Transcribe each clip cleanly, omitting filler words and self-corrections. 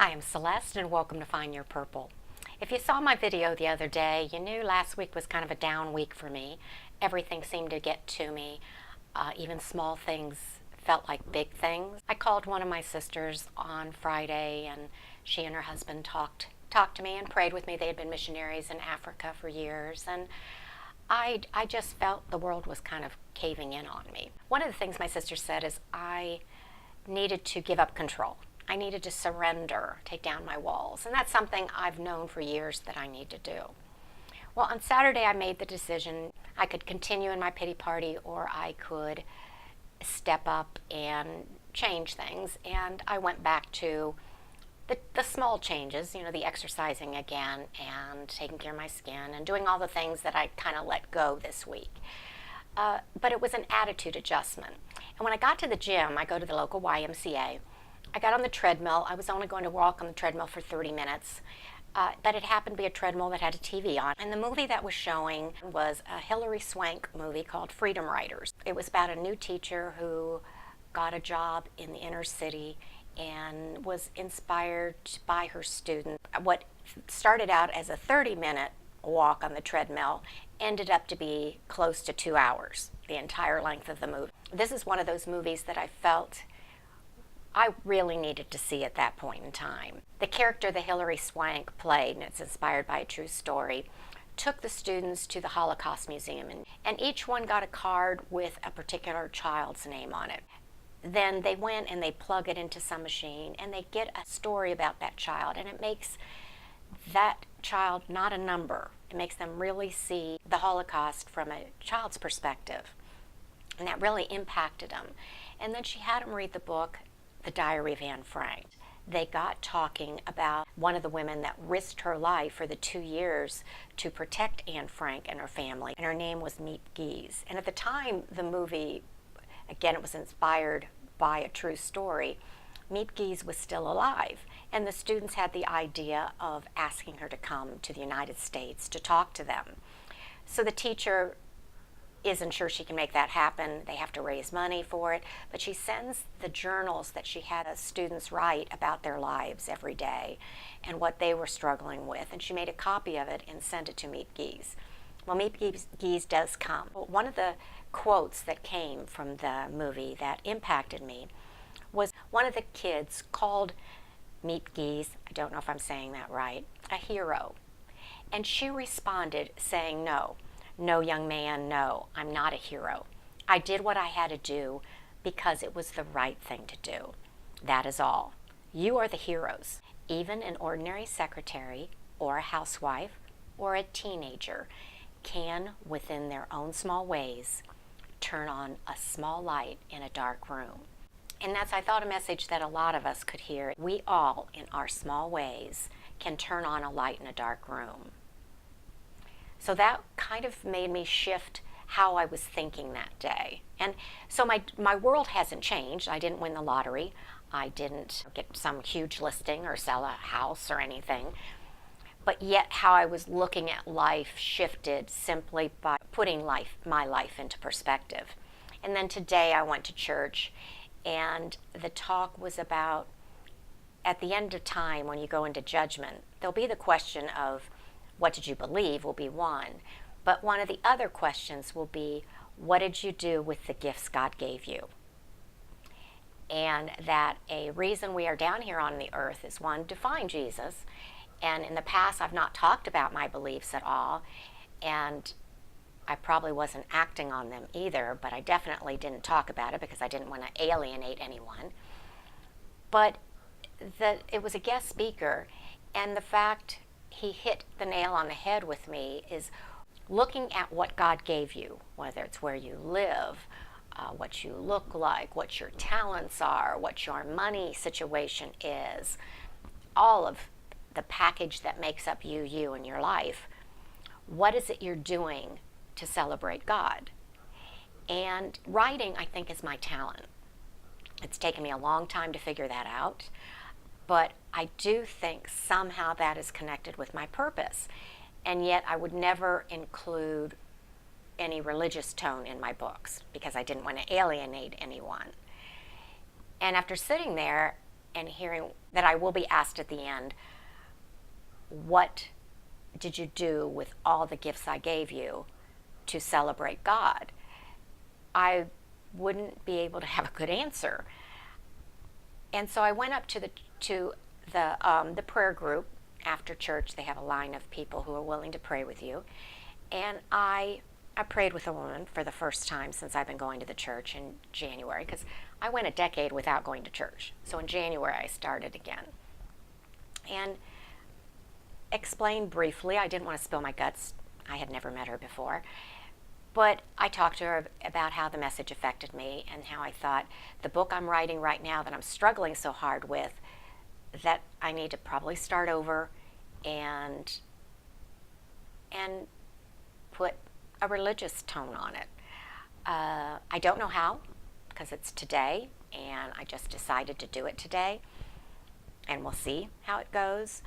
Hi, I'm Celeste and welcome to Find Your Purple. If you saw my video the other day, you knew last week was kind of a down week for me. Everything seemed to get to me. Even small things felt like big things. I called one of my sisters on Friday and she and her husband talked to me and prayed with me. They had been missionaries in Africa for years, and I just felt the world was kind of caving in on me. One of the things my sister said is I needed to give up control. I needed to surrender, take down my walls. And that's something I've known for years that I need to do. Well, on Saturday I made the decision I could continue in my pity party or I could step up and change things. And I went back to the small changes, the exercising again and taking care of my skin and doing all the things that I kind of let go this week. But it was an attitude adjustment. And when I got to the gym, I go to the local YMCA. I got on the treadmill. I was only going to walk on the treadmill for 30 minutes, but it happened to be a treadmill that had a TV on. And the movie that was showing was a Hilary Swank movie called Freedom Writers. It was about a new teacher who got a job in the inner city and was inspired by her students. What started out as a 30-minute walk on the treadmill ended up to be close to 2 hours, the entire length of the movie. This is one of those movies that I felt I really needed to see at that point in time. The character that Hilary Swank played, and it's inspired by a true story, took the students to the Holocaust Museum, and each one got a card with a particular child's name on it. Then they went and they plug it into some machine and they get a story about that child, and it makes that child not a number. It makes them really see the Holocaust from a child's perspective, and that really impacted them. And then she had them read the book The Diary of Anne Frank. They got talking about one of the women that risked her life for the 2 years to protect Anne Frank and her family, and her name was Meep Geese. And at the time the movie, again, it was inspired by a true story, Meep Geese was still alive, and the students had the idea of asking her to come to the United States to talk to them. So the teacher isn't sure she can make that happen. They have to raise money for it, but she sends the journals that she had the students write about their lives every day and what they were struggling with, and she made a copy of it and sent it to Meep Geese. Well, Meep Geese does come. One of the quotes that came from the movie that impacted me was one of the kids called Meep Geese, I don't know if I'm saying that right, a hero. And she responded saying, No, young man, no, I'm not a hero. I did what I had to do because it was the right thing to do. That is all. You are the heroes. Even an ordinary secretary or a housewife or a teenager can, within their own small ways, turn on a small light in a dark room. And that's, I thought, a message that a lot of us could hear. We all, in our small ways, can turn on a light in a dark room. So that kind of made me shift how I was thinking that day. And so my world hasn't changed. I didn't win the lottery. I didn't get some huge listing or sell a house or anything. But yet how I was looking at life shifted simply by putting my life into perspective. And then today I went to church, and the talk was about, at the end of time, when you go into judgment, there'll be the question of, what did you believe will be one. But one of the other questions will be, what did you do with the gifts God gave you? And that a reason we are down here on the earth is, one, to find Jesus. And in the past, I've not talked about my beliefs at all. And I probably wasn't acting on them either, but I definitely didn't talk about it because I didn't want to alienate anyone. But it was a guest speaker, and the fact he hit the nail on the head with me is looking at what God gave you, whether it's where you live, what you look like, what your talents are, what your money situation is, all of the package that makes up you and your life. What is it you're doing to celebrate God? And writing, I think, is my talent. It's taken me a long time to figure that out, but I do think somehow that is connected with my purpose. And yet I would never include any religious tone in my books because I didn't want to alienate anyone. And after sitting there, and hearing that I will be asked at the end, what did you do with all the gifts I gave you to celebrate God? I wouldn't be able to have a good answer. And so I went up to the prayer group after church. They have a line of people who are willing to pray with you. And I prayed with a woman for the first time since I've been going to the church in January, because I went a decade without going to church. So in January I started again. And explained briefly, I didn't want to spill my guts. I had never met her before. But I talked to her about how the message affected me and how I thought the book I'm writing right now that I'm struggling so hard with, that I need to probably start over and put a religious tone on it. I don't know how, because it's today, and I just decided to do it today, and we'll see how it goes.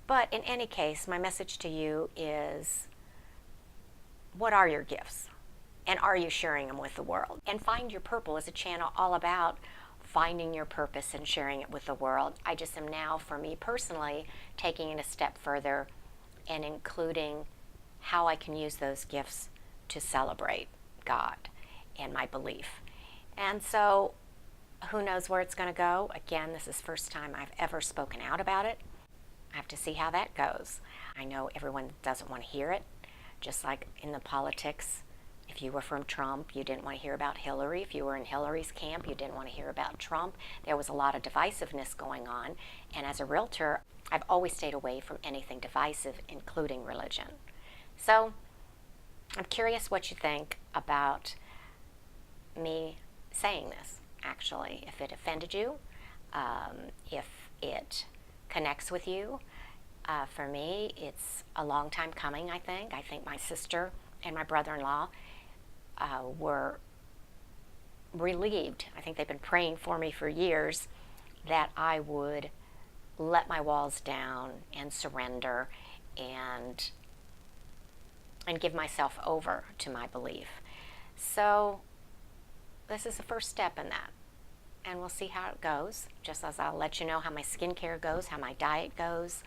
But in any case, my message to you is, what are your gifts? And are you sharing them with the world? And Find Your Purple is a channel all about finding your purpose and sharing it with the world. I just am now, for me personally, taking it a step further and including how I can use those gifts to celebrate God and my belief. And so, who knows where it's going to go? Again, this is the first time I've ever spoken out about it. I have to see how that goes. I know everyone doesn't want to hear it, just like in the politics. If you were from Trump, you didn't want to hear about Hillary. If you were in Hillary's camp, you didn't want to hear about Trump. There was a lot of divisiveness going on. And as a realtor, I've always stayed away from anything divisive, including religion. So I'm curious what you think about me saying this, actually. If it offended you, if it connects with you. For me, it's a long time coming, I think. I think my sister and my brother-in-law were relieved. I think they've been praying for me for years that I would let my walls down and surrender and give myself over to my belief. So this is the first step in that. And we'll see how it goes, just as I'll let you know how my skincare goes, how my diet goes.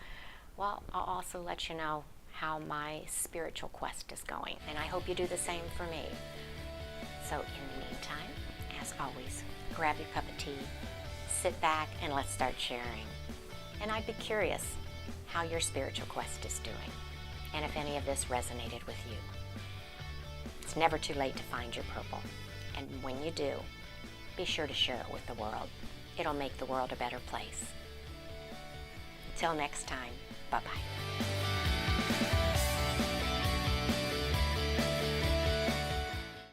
Well, I'll also let you know how my spiritual quest is going. And I hope you do the same for me. So in the meantime, as always, grab your cup of tea, sit back, and let's start sharing. And I'd be curious how your spiritual quest is doing, and if any of this resonated with you. It's never too late to find your purple. And when you do, be sure to share it with the world. It'll make the world a better place. Till next time, bye-bye.